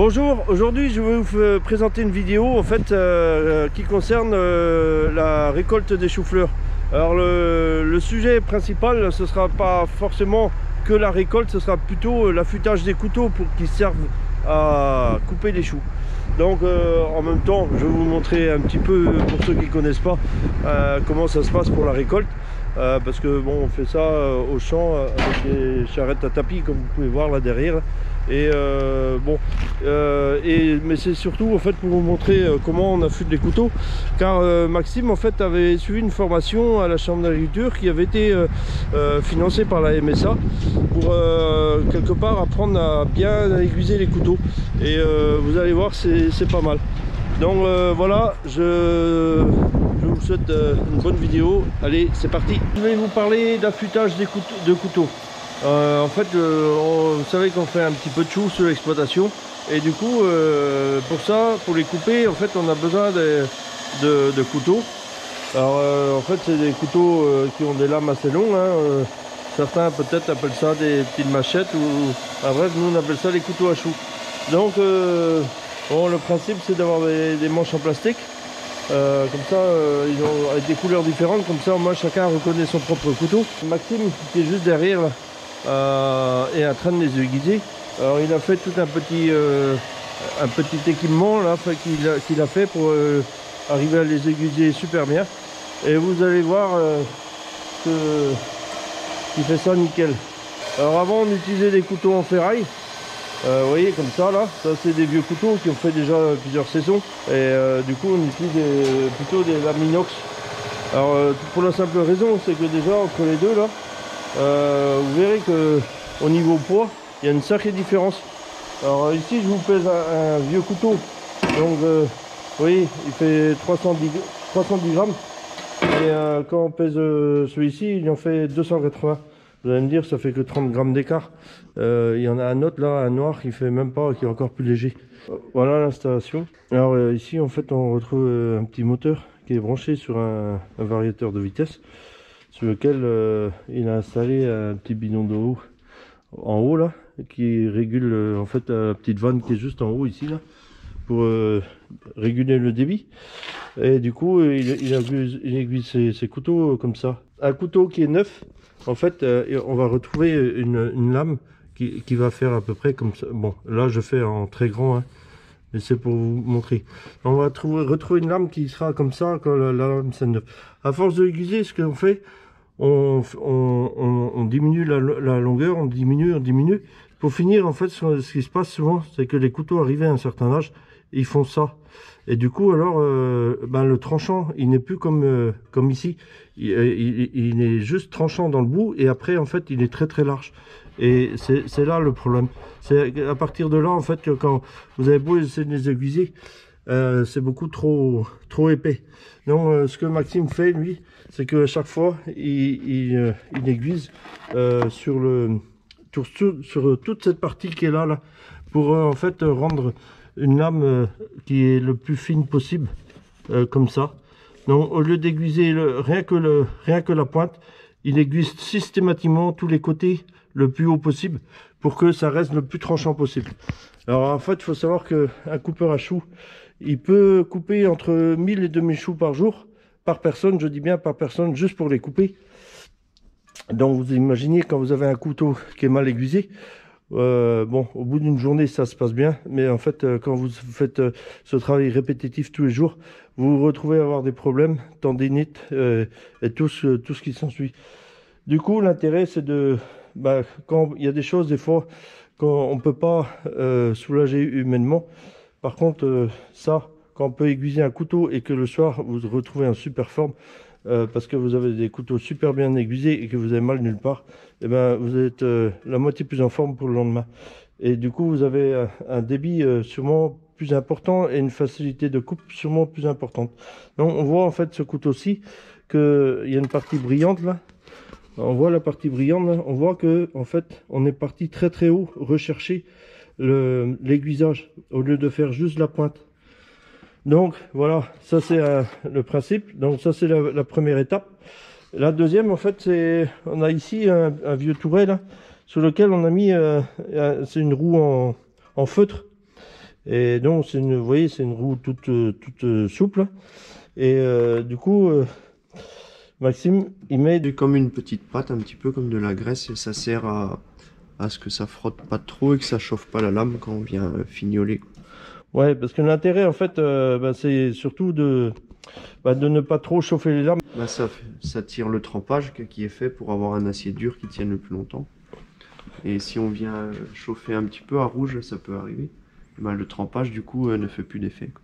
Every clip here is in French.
Bonjour, aujourd'hui je vais vous présenter une vidéo en fait qui concerne la récolte des choux-fleurs. Alors le sujet principal, ce sera pas forcément que la récolte, ce sera plutôt l'affûtage des couteaux pour qu'ils servent à couper les choux. Donc en même temps, je vais vous montrer un petit peu, pour ceux qui ne connaissent pas, comment ça se passe pour la récolte. Parce que bon, on fait ça au champ avec des charrettes à tapis, comme vous pouvez voir là derrière. Et mais c'est surtout en fait pour vous montrer comment on affûte les couteaux, car Maxime en fait avait suivi une formation à la chambre d'agriculture qui avait été financée par la MSA pour quelque part apprendre à bien aiguiser les couteaux, et vous allez voir, c'est pas mal. Donc voilà, je vous souhaite une bonne vidéo. Allez, c'est parti. Je vais vous parler d'affûtage de couteaux. En fait, vous savez qu'on fait un petit peu de choux sur l'exploitation, et du coup, pour ça, pour les couper, en fait, on a besoin de couteaux. Alors, en fait, c'est des couteaux qui ont des lames assez longues, hein. Certains peut-être appellent ça des petites machettes, ou bref, nous on appelle ça les couteaux à choux. Donc, bon, le principe, c'est d'avoir des manches en plastique. Comme ça, ils ont avec des couleurs différentes, comme ça, au moins chacun reconnaît son propre couteau. Maxime, qui est juste derrière là, est en train de les aiguiser. Alors il a fait tout un petit équipement là qu'il a fait pour arriver à les aiguiser super bien, et vous allez voir qu'il fait ça nickel. Alors avant, on utilisait des couteaux en ferraille, vous voyez, comme ça là, ça c'est des vieux couteaux qui ont fait déjà plusieurs saisons, et du coup on utilise plutôt des lames inox. Alors pour la simple raison, c'est que déjà entre les deux là, vous verrez que au niveau poids, il y a une sacrée différence. Alors ici, je vous pèse un vieux couteau, donc vous voyez, il fait 310 grammes, et quand on pèse celui-ci, il en fait 280. Vous allez me dire, ça fait que 30 grammes d'écart. Il y en a un autre là, un noir, qui fait même pas, qui est encore plus léger. Voilà l'installation. Alors ici, en fait, on retrouve un petit moteur qui est branché sur un variateur de vitesse, sur lequel il a installé un petit bidon d'eau en haut là, qui régule en fait la petite vanne qui est juste en haut ici là, pour réguler le débit. Et du coup il aiguise ses couteaux comme ça. Un couteau qui est neuf, en fait on va retrouver une lame qui va faire à peu près comme ça. Bon, là je fais en très grand, hein, mais c'est pour vous montrer. On va retrouver une lame qui sera comme ça quand la lame c'est neuve. À force de aiguiser, ce qu'on fait, on diminue la longueur, on diminue. Pour finir, en fait, ce qui se passe souvent, c'est que les couteaux arrivés à un certain âge, ils font ça. Et du coup, alors, le tranchant, il n'est plus comme ici. Il est juste tranchant dans le bout, et après, en fait, il est très très large. Et c'est là le problème. C'est à partir de là, en fait, que quand vous avez beau essayer de les aiguiser, c'est beaucoup trop épais. Donc ce que Maxime fait, lui, c'est que chaque fois il aiguise sur toute cette partie qui est là pour en fait rendre une lame qui est le plus fine possible, comme ça. Donc au lieu d'aiguiser rien que la pointe, il aiguise systématiquement tous les côtés le plus haut possible pour que ça reste le plus tranchant possible. Alors en fait, il faut savoir que un coupeur à choux, il peut couper entre 1000 et 2000 choux par jour, par personne, je dis bien par personne, juste pour les couper. Donc vous imaginez, quand vous avez un couteau qui est mal aiguisé, bon, au bout d'une journée ça se passe bien, mais en fait quand vous faites ce travail répétitif tous les jours, vous vous retrouvez à avoir des problèmes, tendinite et tout ce qui s'ensuit. Du coup, l'intérêt c'est de, quand il y a des choses des fois qu'on ne peut pas soulager humainement. Par contre, ça, quand on peut aiguiser un couteau et que le soir vous retrouvez en super forme, parce que vous avez des couteaux super bien aiguisés et que vous avez mal nulle part, et ben vous êtes la moitié plus en forme pour le lendemain. Et du coup, vous avez un débit sûrement plus important et une facilité de coupe sûrement plus importante. Donc on voit en fait ce couteau-ci qu'il y a une partie brillante là. On voit la partie brillante là. On voit que en fait on est parti très très haut rechercher l'aiguisage au lieu de faire juste la pointe. Donc voilà, ça c'est le principe. Donc ça c'est la première étape. La deuxième, en fait, c'est, on a ici un vieux touret là, sur lequel on a mis c'est une roue en feutre, Et donc c'est une, vous voyez, c'est une roue toute souple. Et du coup, Maxime, il met C'est comme une petite pâte, un petit peu comme de la graisse, et ça sert à ce que ça frotte pas trop et que ça chauffe pas la lame quand on vient fignoler, quoi. Ouais, parce que l'intérêt en fait, c'est surtout de ne pas trop chauffer les lames. Bah, ça tire le trempage qui est fait pour avoir un acier dur qui tienne le plus longtemps. Et si on vient chauffer un petit peu à rouge, ça peut arriver. Bah, le trempage du coup ne fait plus d'effet, quoi.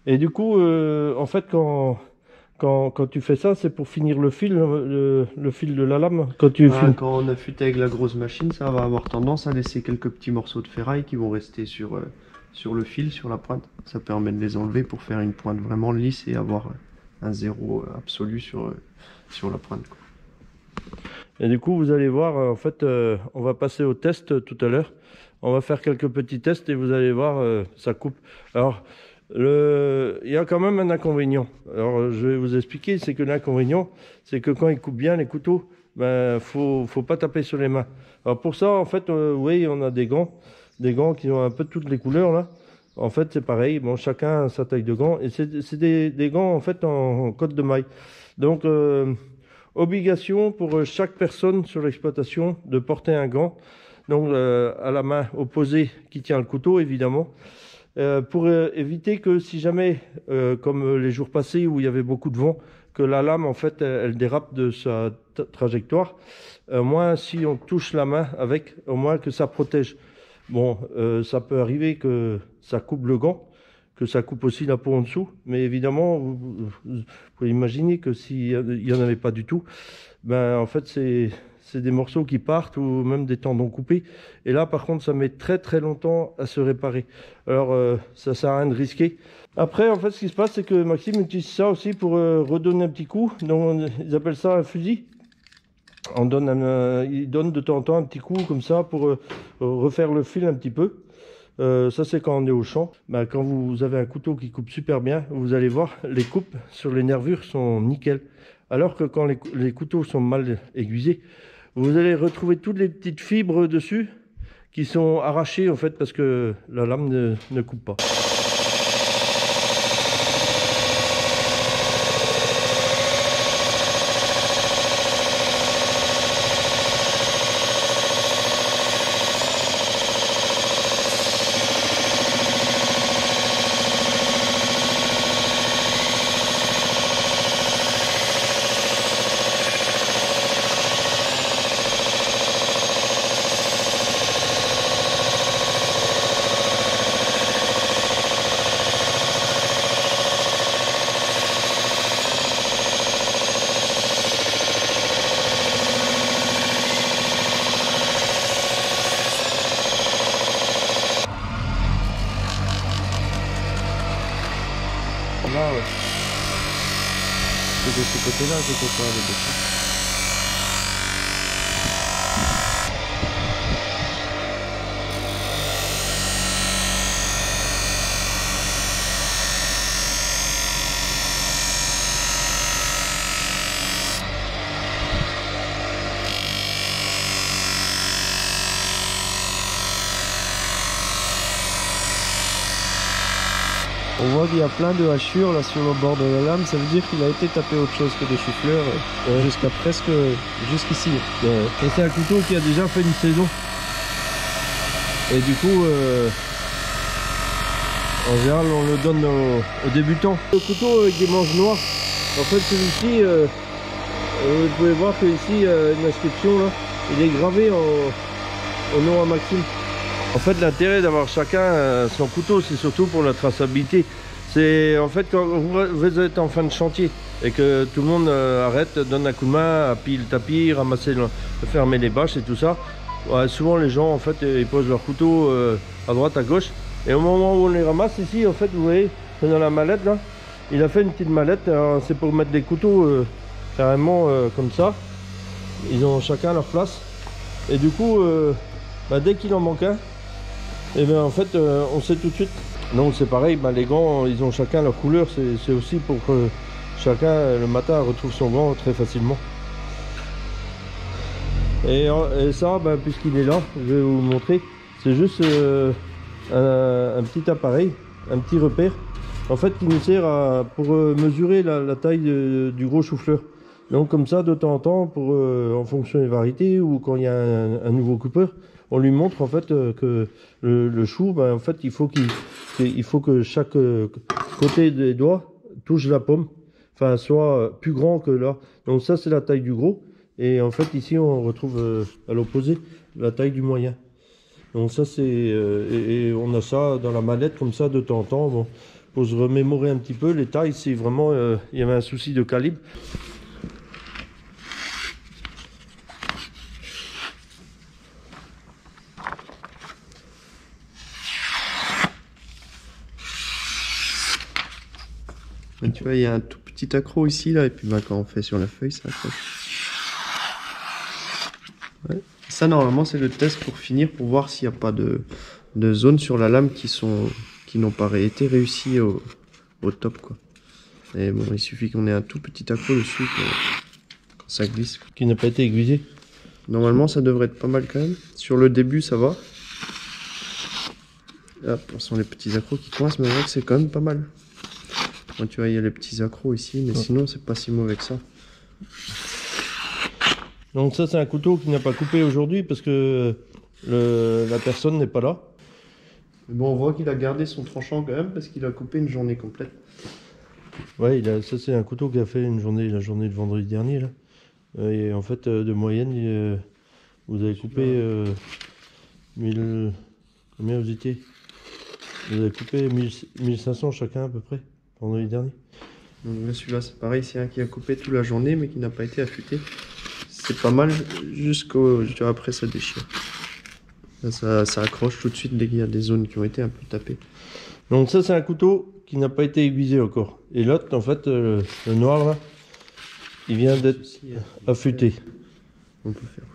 Et du coup, en fait, quand tu fais ça, c'est pour finir le fil, le fil de la lame. Quand tu finis. Quand on affûte avec la grosse machine, ça va avoir tendance à laisser quelques petits morceaux de ferraille qui vont rester sur le fil, sur la pointe. Ça permet de les enlever pour faire une pointe vraiment lisse et avoir un zéro absolu sur la pointe, quoi. Et du coup, vous allez voir, en fait, on va passer au test tout à l'heure. On va faire quelques petits tests et vous allez voir, ça coupe. Alors, il y a quand même un inconvénient. Alors, je vais vous expliquer, c'est que l'inconvénient, c'est que quand ils coupent bien les couteaux, faut pas taper sur les mains. Alors pour ça, en fait, vous voyez, on a des gants qui ont un peu toutes les couleurs là. En fait, c'est pareil. Bon, chacun a sa taille de gants et c'est des gants en fait en cotte de maille. Donc obligation pour chaque personne sur l'exploitation de porter un gant, donc à la main opposée qui tient le couteau évidemment, pour éviter que si jamais, comme les jours passés où il y avait beaucoup de vent, que la lame en fait elle dérape de sa trajectoire, moins si on touche la main avec, au moins que ça protège. Bon, ça peut arriver que ça coupe le gant, que ça coupe aussi la peau en dessous, mais évidemment, vous pouvez imaginer que s'il n'y en avait pas du tout, en fait, c'est des morceaux qui partent ou même des tendons coupés. Et là, par contre, ça met très très longtemps à se réparer. Alors, ça sert à rien de risquer. Après, en fait, ce qui se passe, c'est que Maxime utilise ça aussi pour redonner un petit coup. Donc, ils appellent ça un fusil. Il donne de temps en temps un petit coup comme ça pour refaire le fil un petit peu. Ça c'est quand on est au champ. Quand vous avez un couteau qui coupe super bien, vous allez voir, les coupes sur les nervures sont nickel. Alors que quand les couteaux sont mal aiguisés, vous allez retrouver toutes les petites fibres dessus qui sont arrachées en fait parce que la lame ne coupe pas. Là, c'est de ce côté-là que je peux aller dessus. On voit qu'il y a plein de hachures là sur le bord de la lame, ça veut dire qu'il a été tapé autre chose que des chou-fleurs jusqu'à presque jusqu'ici. C'est un couteau qui a déjà fait une saison. Et du coup, en général, on le donne aux débutants. Le couteau avec des manches noires, en fait celui-ci, vous pouvez voir que ici, une inscription là, il est gravé au nom à Maxime. En fait, l'intérêt d'avoir chacun son couteau, c'est surtout pour la traçabilité. C'est en fait quand vous êtes en fin de chantier et que tout le monde arrête, donne un coup de main, appuie le tapis, ramasser, fermer les bâches et tout ça. Ouais, souvent les gens en fait ils posent leur couteau à droite, à gauche. Et au moment où on les ramasse ici, en fait, vous voyez, c'est dans la mallette là. Il a fait une petite mallette. C'est pour mettre des couteaux carrément comme ça. Ils ont chacun leur place. Et du coup, dès qu'il en manque un, et bien en fait on sait tout de suite. Donc c'est pareil, les gants ils ont chacun leur couleur, c'est aussi pour que chacun le matin retrouve son gant très facilement. Et ça puisqu'il est là, je vais vous montrer, c'est juste un petit appareil, un petit repère, en fait, qui nous sert pour mesurer la taille du gros chou-fleur. Donc comme ça, de temps en temps, en fonction des variétés ou quand il y a un nouveau coupeur, on lui montre en fait que le chou, ben, en fait, il faut que chaque côté des doigts touche la pomme, enfin soit plus grand que là. Donc ça, c'est la taille du gros. Et en fait, ici, on retrouve à l'opposé la taille du moyen. Donc ça, c'est et on a ça dans la mallette comme ça de temps en temps. Bon, pour se remémorer un petit peu les tailles, c'est vraiment il y avait un souci de calibre. Et tu vois, il y a un tout petit accro ici là, et puis bah, quand on fait sur la feuille, ça accroche. Ouais. Ça, normalement, c'est le test pour finir, pour voir s'il n'y a pas de zones sur la lame qui n'ont pas été réussies au top, quoi. Et bon, il suffit qu'on ait un tout petit accro dessus quand ça glisse. Qui n'a pas été aiguisé. Normalement, ça devrait être pas mal quand même. Sur le début, ça va. Là, on sent les petits accros qui coincent, mais on voit que c'est quand même pas mal. Bon, tu vois, il y a les petits accros ici, mais sinon, c'est pas si mauvais que ça. Donc ça, c'est un couteau qui n'a pas coupé aujourd'hui parce que la personne n'est pas là. Mais bon, on voit qu'il a gardé son tranchant quand même parce qu'il a coupé une journée complète. Ouais, ça c'est un couteau qui a fait la journée de vendredi dernier là. Et en fait, de moyenne, vous avez coupé 1000. Combien vous étiez? Vous avez coupé 1500 chacun à peu près vendredi dernier. Donc là, celui-là, c'est pareil, c'est un qui a coupé toute la journée mais qui n'a pas été affûté. C'est pas mal après ça déchire. Là, ça accroche tout de suite dès qu'il y a des zones qui ont été un peu tapées. Donc ça c'est un couteau qui n'a pas été aiguisé encore. Et l'autre en fait le noir là, il vient d'être affûté. On peut faire.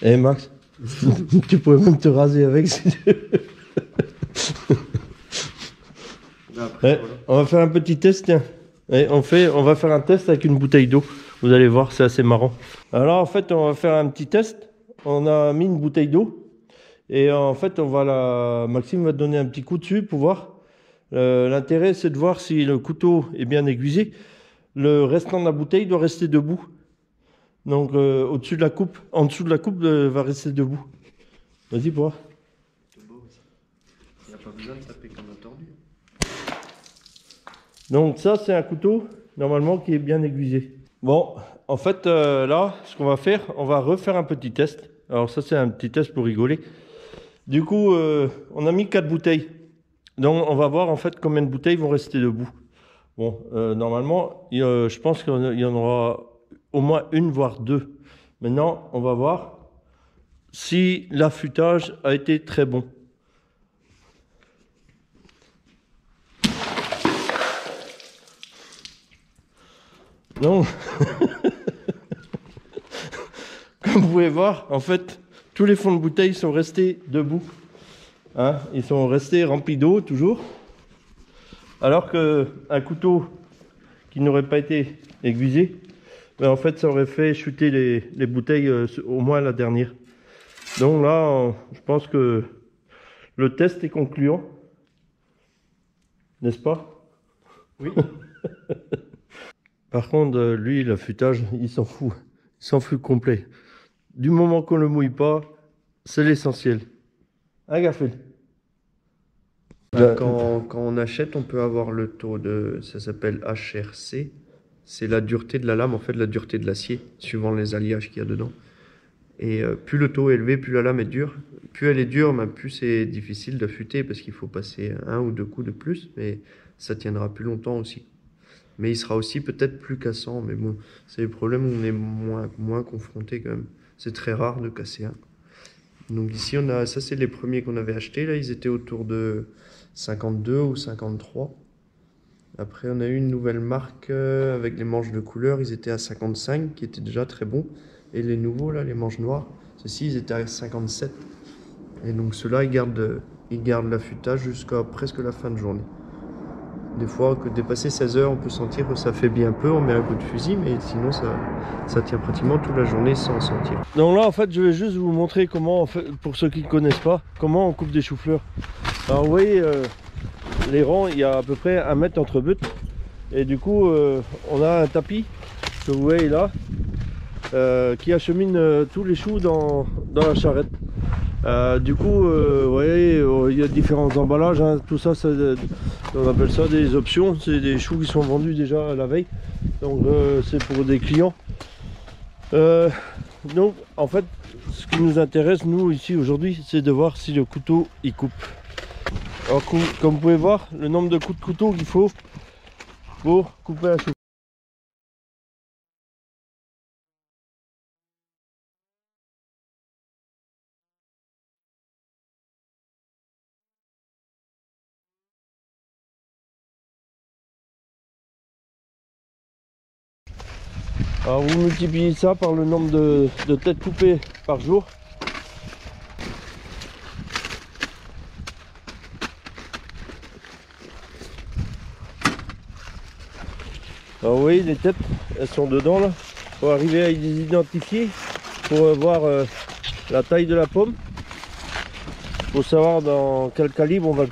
Eh Max, tu pourrais même te raser avec si tu veux. Après, Ouais, voilà. On va faire un petit test, tiens. Ouais, on va faire un test avec une bouteille d'eau. Vous allez voir, c'est assez marrant. Alors en fait, on va faire un petit test. On a mis une bouteille d'eau. Et en fait, Maxime va te donner un petit coup dessus pour voir. L'intérêt, c'est de voir si le couteau est bien aiguisé. Le restant de la bouteille doit rester debout. Donc au-dessus de la coupe, en dessous de la coupe va rester debout. Vas-y pour voir. C'est beau aussi. Il n'y a pas besoin de taper comme un tordu. Donc ça, c'est un couteau, normalement, qui est bien aiguisé. Bon, en fait, là, ce qu'on va faire, on va refaire un petit test. Alors ça, c'est un petit test pour rigoler. Du coup, on a mis 4 bouteilles. Donc, on va voir, en fait, combien de bouteilles vont rester debout. Bon, normalement, je pense qu'il y en aura au moins une, voire deux. Maintenant, on va voir si l'affûtage a été très bon. Donc, comme vous pouvez voir, en fait, tous les fonds de bouteille sont restés debout. Hein, ils sont restés remplis d'eau, toujours. Alors qu'un couteau qui n'aurait pas été aiguisé, ben en fait, ça aurait fait chuter les bouteilles, au moins la dernière. Donc là, je pense que le test est concluant. N'est-ce pas? Oui. Par contre, lui, l'affûtage, il s'en fout. Il s'en fout complet. Du moment qu'on le mouille pas, c'est l'essentiel. Hein, Garfield? Quand on achète, on peut avoir le taux de... Ça s'appelle HRC. C'est la dureté de la lame, en fait, la dureté de l'acier, suivant les alliages qu'il y a dedans. Et plus le taux est élevé, plus la lame est dure. Plus elle est dure, plus c'est difficile d'affûter parce qu'il faut passer 1 ou 2 coups de plus. Mais ça tiendra plus longtemps aussi. Mais il sera aussi peut-être plus cassant. Mais bon, c'est le problème où on est moins confronté quand même. C'est très rare de casser un. Donc ici, ça c'est les premiers qu'on avait achetés. Là, ils étaient autour de 52 ou 53. Après, on a eu une nouvelle marque avec les manches de couleur. Ils étaient à 55, qui était déjà très bon. Et les nouveaux, là, les manches noires, ceux-ci, ils étaient à 57. Et donc ceux-là, ils gardent l'affûtage jusqu'à presque la fin de journée. Des fois, que dépasser 16 heures, on peut sentir que ça faiblit un peu, on met un coup de fusil, mais sinon ça tient pratiquement toute la journée sans sentir. Donc là, en fait, je vais juste vous montrer comment, en fait, pour ceux qui ne connaissent pas, comment on coupe des choux-fleurs. Alors vous voyez, les rangs, il y a à peu près 1 mètre entre buts. Et du coup, on a un tapis que vous voyez là, qui achemine tous les choux dans la charrette. Du coup, vous voyez, il y a différents emballages, hein. Tout ça, on appelle ça des options. C'est des choux qui sont vendus déjà la veille. Donc c'est pour des clients. Donc en fait, ce qui nous intéresse, nous, ici aujourd'hui, c'est de voir si le couteau, il coupe. Alors comme vous pouvez voir, le nombre de coups de couteau qu'il faut pour couper un chou. Alors vous multipliez ça par le nombre de têtes coupées par jour. Alors vous voyez, les têtes, elles sont dedans là. Pour arriver à les identifier, pour voir la taille de la pomme. Pour savoir dans quel calibre on va.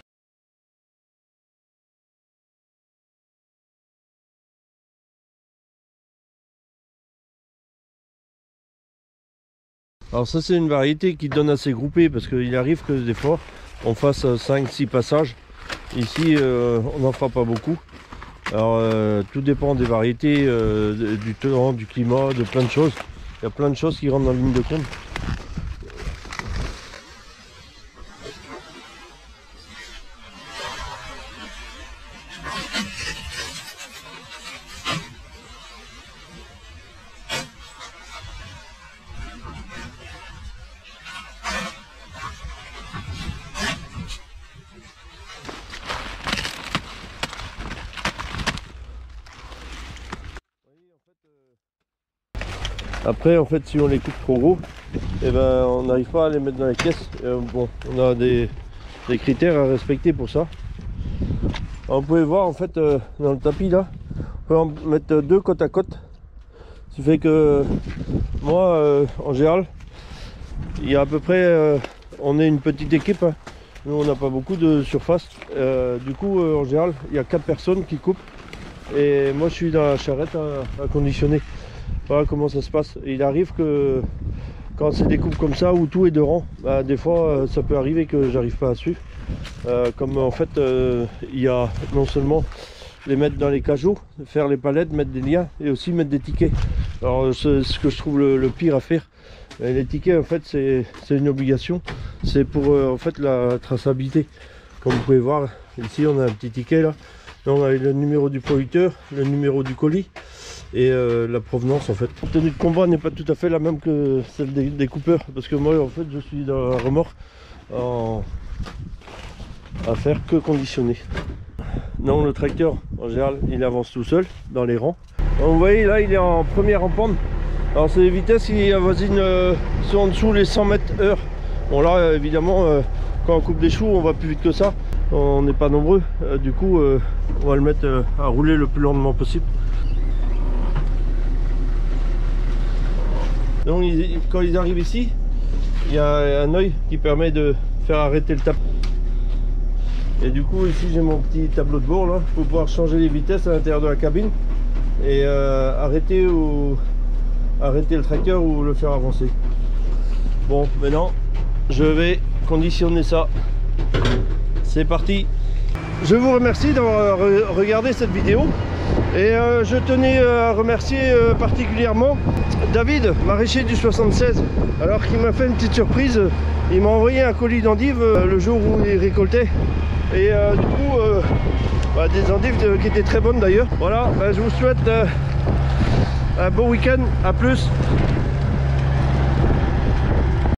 Alors ça, c'est une variété qui donne assez groupé, parce qu'il arrive que des fois on fasse 5-6 passages. Ici on n'en fera pas beaucoup. Alors tout dépend des variétés, du temps, du climat, de plein de choses. Il y a plein de choses qui rentrent en ligne de compte. Après, en fait, si on les coupe trop gros, eh ben, on n'arrive pas à les mettre dans les caisses. Bon, on a des critères à respecter pour ça. Alors, vous pouvez voir, en fait, dans le tapis là, on peut en mettre 2 côte à côte. Ce qui fait que moi, en général, il y a à peu près, on est une petite équipe, hein. Nous, on n'a pas beaucoup de surface. Du coup, en général, il y a 4 personnes qui coupent. Et moi, je suis dans la charrette à conditionner. Voilà comment ça se passe. Et il arrive que quand c'est des coupes comme ça où tout est de rang, bah, des fois ça peut arriver que j'arrive pas à suivre. Comme en fait il y a non seulement les mettre dans les cajots, faire les palettes, mettre des liens et aussi mettre des tickets. Alors ce que je trouve le pire à faire, les tickets en fait c'est une obligation. C'est pour en fait la traçabilité. Comme vous pouvez voir ici, on a un petit ticket là. Donc, on a le numéro du producteur, le numéro du colis et la provenance en fait. La tenue de combat n'est pas tout à fait la même que celle des coupeurs, parce que moi en fait je suis dans la remorque à faire que conditionner. Non, le tracteur en général il avance tout seul dans les rangs. Donc, vous voyez là il est en première en pente. Alors c'est les vitesses qui avoisinent sont en dessous les 100 mètres heure. Bon là évidemment quand on coupe des choux on va plus vite que ça. On n'est pas nombreux, du coup on va le mettre à rouler le plus lentement possible. Donc quand ils arrivent ici, il y a un œil qui permet de faire arrêter le tapis. Et du coup ici j'ai mon petit tableau de bord là pour pouvoir changer les vitesses à l'intérieur de la cabine et arrêter le tracteur ou le faire avancer. Bon, maintenant je vais conditionner ça. C'est parti. Je vous remercie d'avoir regardé cette vidéo et je tenais à remercier particulièrement David, maraîcher du 76, alors qu'il m'a fait une petite surprise. Il m'a envoyé un colis d'endives le jour où il récoltait et du coup des endives qui étaient très bonnes d'ailleurs. Voilà, je vous souhaite un bon week-end, à plus.